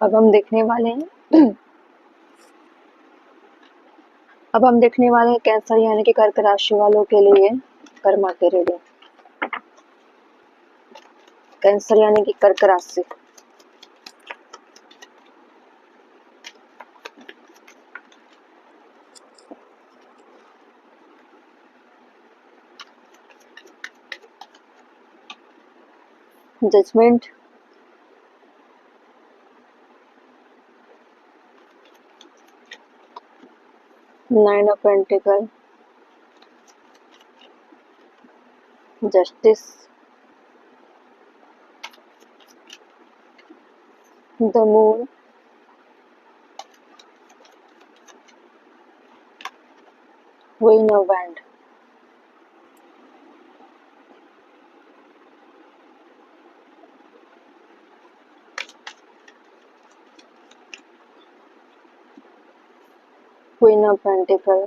अब हम देखने वाले हैं अब हम देखने वाले हैं कैंसर यानी कि कर्क राशि वालों के लिए कर्मा के रीडिंग। कैंसर यानी कि कर्क राशि। Judgement, nine of pentacle, justice, the moon, queen of wand. Queen of pentacle,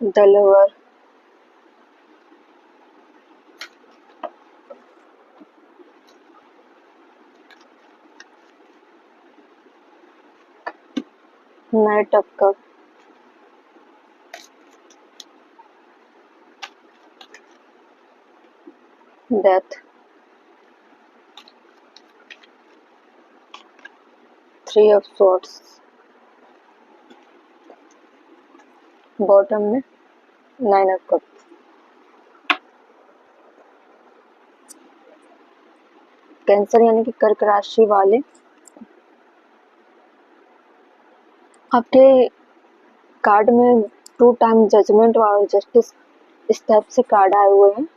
the lover, knight of cup, death, three of swords. Bottom में नाइन ऑफ कप। कैंसर यानी कि कर्क राशि वाले, आपके कार्ड में 2 टाइम जजमेंट और जस्टिस इस टाइप से कार्ड आए हुए हैं।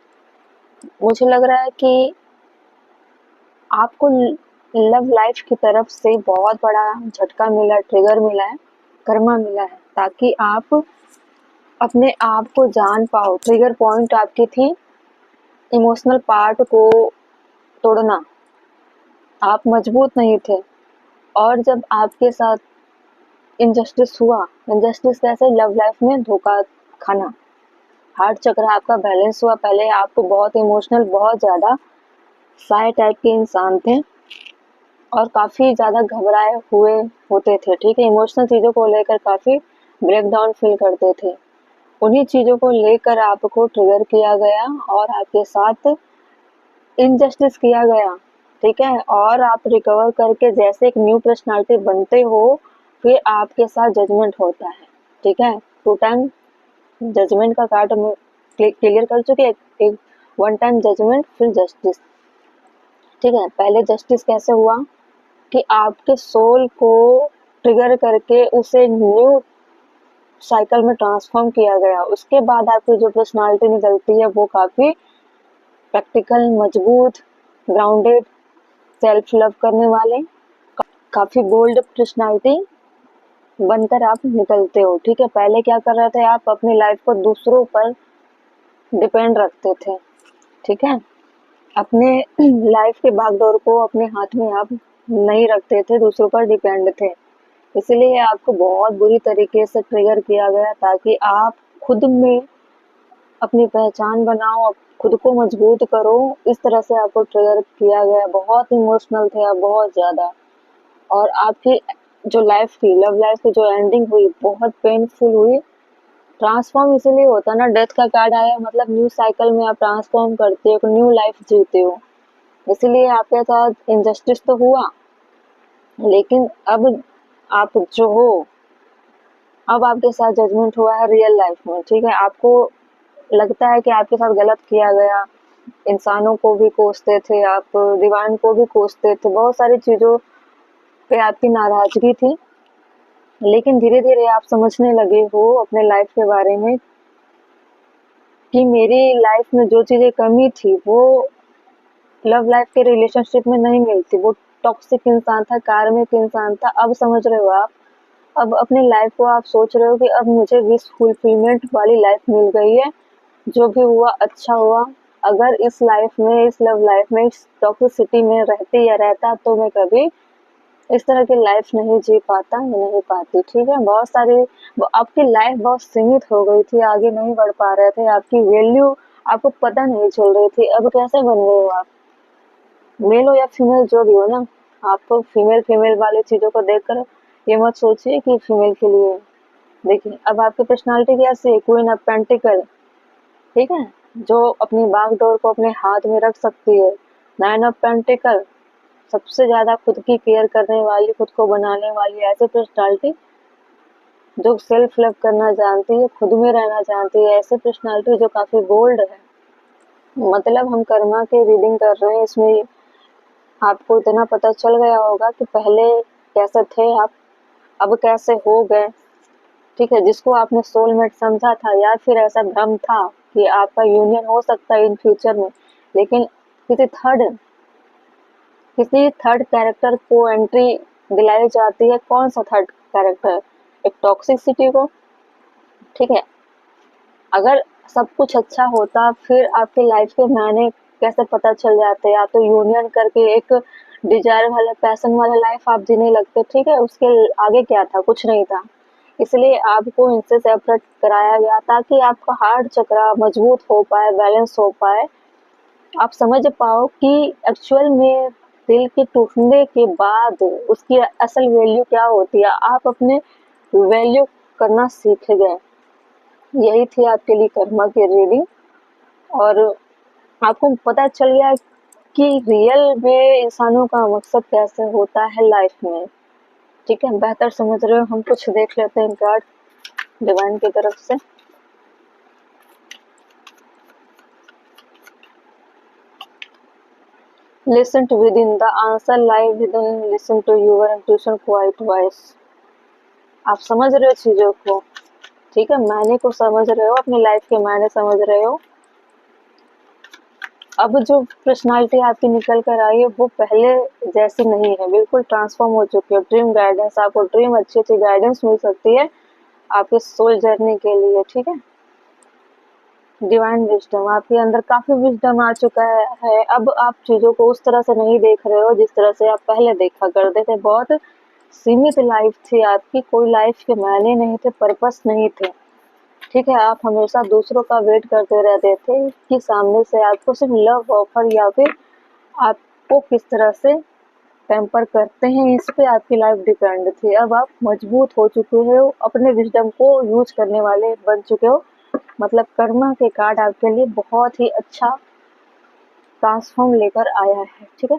मुझे लग रहा है कि आपको लव लाइफ की तरफ से बहुत बड़ा झटका मिला, ट्रिगर मिला है, कर्मा मिला है, ताकि आप अपने आप को जान पाओ। ट्रिगर पॉइंट आपकी थी इमोशनल पार्ट को तोड़ना। आप मजबूत नहीं थे और जब आपके साथ इनजस्टिस हुआ, इनजस्टिस कैसे, लव लाइफ में धोखा खाना, हार्ट चक्र आपका बैलेंस हुआ। पहले आपको बहुत इमोशनल, बहुत ज़्यादा शाय टाइप के इंसान थे और काफ़ी ज़्यादा घबराए हुए होते थे, ठीक है। इमोशनल चीज़ों को लेकर काफ़ी ब्रेक डाउन फील करते थे। उन्हीं चीज़ों को लेकर आपको ट्रिगर किया गया और आपके साथ इनजस्टिस किया गया, ठीक है। और आप रिकवर करके जैसे एक न्यू पर्सनालिटी बनते हो, फिर आपके साथ जजमेंट होता है, ठीक है। 2 टाइम जजमेंट का कार्ड में क्लियर कर चुके, एक 1 टाइम जजमेंट, फिर जस्टिस, ठीक है। पहले जस्टिस कैसे हुआ कि आपके सोल को ट्रिगर करके उसे न्यू साइकिल में ट्रांसफॉर्म किया गया। उसके बाद आपकी जो पर्सनालिटी निकलती है वो काफ़ी प्रैक्टिकल, मजबूत, ग्राउंडेड, सेल्फ लव करने वाले, काफ़ी बोल्ड पर्सनालिटी बनकर आप निकलते हो, ठीक है। पहले क्या कर रहे थे आप, अपनी लाइफ को दूसरों पर डिपेंड रखते थे, ठीक है। अपने लाइफ के भागदौड़ को अपने हाथ में आप नहीं रखते थे, दूसरों पर डिपेंड थे। इसलिए आपको बहुत बुरी तरीके से ट्रिगर किया गया ताकि आप खुद में अपनी पहचान बनाओ, खुद को मजबूत करो। इस तरह से आपको ट्रिगर किया गया। बहुत इमोशनल थे आप, बहुत ज़्यादा। और आपकी जो लाइफ थी, लव लाइफ की जो एंडिंग हुई, बहुत पेनफुल हुई। ट्रांसफॉर्म इसीलिए होता ना, डेथ का कार्ड आया मतलब न्यू साइकिल में आप ट्रांसफॉर्म करते हो, न्यू लाइफ जीते हो। इसीलिए आपके साथ इनजस्टिस तो हुआ, लेकिन अब आप जो हो, अब आपके साथ जजमेंट हुआ है रियल लाइफ में, ठीक है। आपको लगता है कि आपके साथ गलत किया गया, इंसानों को भी कोसते थे आप, दीवान को भी कोसते थे, बहुत सारी चीज़ों पे आपकी नाराजगी थी। लेकिन धीरे धीरे आप समझने लगे हो अपने लाइफ के बारे में कि मेरी लाइफ में जो चीज़ें कमी थी वो लव लाइफ के रिलेशनशिप में नहीं मिलती। वो टॉक्सिक इंसान था, कार्मिक इंसान था। अब समझ रहे हो आप, अब अपनी लाइफ को आप सोच रहे हो कि अब मुझे विश फुलफिलमेंट वाली लाइफ मिल गई है, जो भी हुआ अच्छा हुआ। अगर इस लाइफ में, इस लव लाइफ में, इस टॉक्सिसिटी में रहती या रहता तो मैं कभी इस तरह की लाइफ नहीं जी पाता, नहीं पाती, ठीक है। बहुत सारे, आपकी लाइफ बहुत सीमित हो गई थी, आगे नहीं बढ़ पा रहे थे, आपकी वैल्यू आपको पता नहीं चल रही थी। अब कैसे बन गए हो आप, मेल हो या फीमेल जो भी हो ना, आप फीमेल फीमेल वाली चीजों को देखकर ये मत सोचिए कि फीमेल के लिए। देखिए अब आपकी पर्सनालिटी कैसी है, क्वीन ऑफ पेंटिकल, ठीक है, जो अपनी बागडोर को अपने हाथ में रख सकती है। नाइन ऑफ पेंटिकल, सबसे ज्यादा खुद की केयर करने वाली, खुद को बनाने वाली ऐसी पर्सनालिटी जो सेल्फ लव करना जानती है, खुद में रहना जानती है, ऐसी पर्सनालिटी जो काफी बोल्ड है। मतलब हम कर्मा की रीडिंग कर रहे हैं, इसमें आपको इतना पता चल गया होगा कि पहले कैसे थे आप, अब कैसे हो गए, ठीक है। जिसको आपने सोलमेट समझा था या फिर ऐसा भ्रम था कि आपका यूनियन हो सकता है इन फ्यूचर में, लेकिन किसी थर्ड कैरेक्टर को एंट्री दिलाई जाती है। कौन सा थर्ड कैरेक्टर? एक टॉक्सिसिटी को, ठीक है। अगर सब कुछ अच्छा होता फिर आपके लाइफ के मायने कैसे पता चल जाते, या तो यूनियन करके एक डिजायर वाला पैशन वाला लाइफ आप जीने लगते, ठीक है। उसके आगे क्या था? कुछ नहीं था। इसलिए आपको इनसे सेपरेट कराया गया ताकि आपका हार्ट चक्र मजबूत हो पाए, बैलेंस हो पाए, आप समझ पाओ कि एक्चुअल में दिल के टूटने के बाद उसकी असल वैल्यू क्या होती है। आप अपने वैल्यू करना सीख गए। यही थी आपके लिए कर्मा की रीडिंग, और आपको पता चल गया कि रियल में इंसानों का मकसद कैसे होता है लाइफ में, ठीक है। बेहतर समझ रहे हो? हम कुछ देख लेते हैं कार्ड डिवाइन की तरफ से। Listen to within, the answer lies within. Listen to your intuition quiet voice. आप समझ रहे हो चीजों को, ठीक है, मायने को समझ रहे हो, अपनी लाइफ के मायने समझ रहे हो। अब जो पर्सनालिटी आपकी निकल कर आई है वो पहले जैसी नहीं है, बिल्कुल ट्रांसफॉर्म हो चुकी है। ड्रीम गाइडेंस, आपको ड्रीम अच्छी अच्छी गाइडेंस मिल सकती है आपके सोल जर्नी के लिए, ठीक है। डिवाइन विजडम, आपके अंदर काफी विजडम आ चुका है। अब आप चीजों को उस तरह से नहीं देख रहे हो जिस तरह से आप पहले देखा करते थे। बहुत सीमित लाइफ थी आपकी, कोई लाइफ के मायने नहीं थे, पर्पस नहीं थे, ठीक है। आप हमेशा दूसरों का वेट करते रहते थे कि सामने से आपको सिर्फ लव ऑफर, या फिर आपको किस तरह से पैम्पर करते हैं, इस पे आपकी लाइफ डिपेंड थी। अब आप मजबूत हो चुके हो, अपने विजडम को यूज करने वाले बन चुके हो। मतलब कर्मा के कार्ड आपके लिए बहुत ही अच्छा ट्रांसफॉर्म लेकर आया है, ठीक है।